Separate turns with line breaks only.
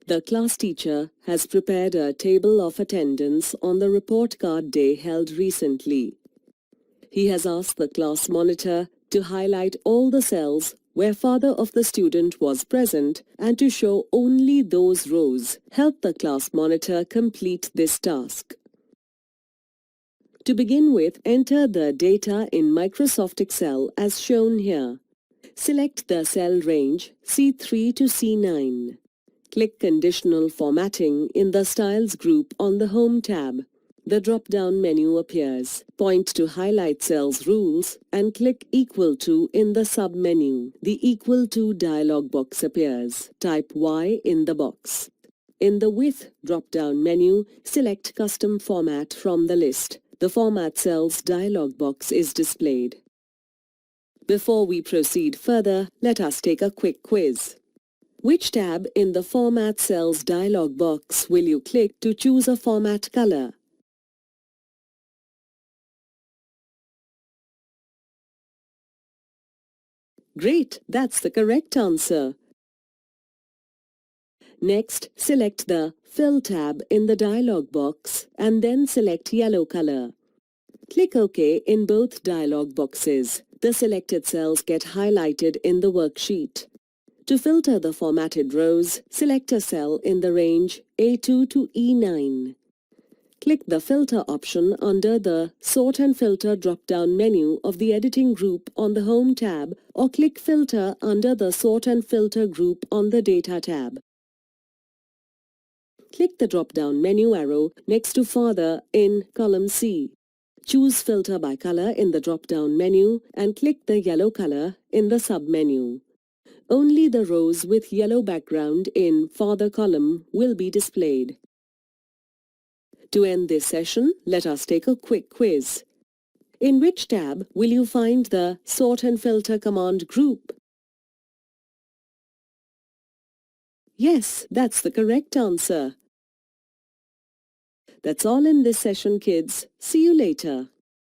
The class teacher has prepared a table of attendance on the report card day held recently. He has asked the class monitor to highlight all the cells where father of the student was present and to show only those rows. Help the class monitor complete this task. To begin with, enter the data in Microsoft Excel as shown here. Select the cell range C3 to C9. Click Conditional Formatting in the Styles group on the Home tab. The drop-down menu appears. Point to Highlight Cells Rules and click Equal to in the sub-menu. The Equal to dialog box appears. Type Y in the box. In the With drop-down menu, select Custom Format from the list. The Format Cells dialog box is displayed. Before we proceed further, let us take a quick quiz. Which tab in the Format Cells dialog box will you click to choose a format color? Great, that's the correct answer. Next, select the Fill tab in the dialog box and then select yellow color. Click OK in both dialog boxes. The selected cells get highlighted in the worksheet. To filter the formatted rows, select a cell in the range A2 to E9. Click the Filter option under the Sort and Filter drop-down menu of the Editing group on the Home tab or click Filter under the Sort and Filter group on the Data tab. Click the drop-down menu arrow next to Father in column C. Choose Filter by Color in the drop-down menu and click the yellow color in the sub-menu. Only the rows with yellow background in Father column will be displayed. To end this session, let us take a quick quiz. In which tab will you find the Sort and Filter command group? Yes, that's the correct answer. That's all in this session, kids. See you later.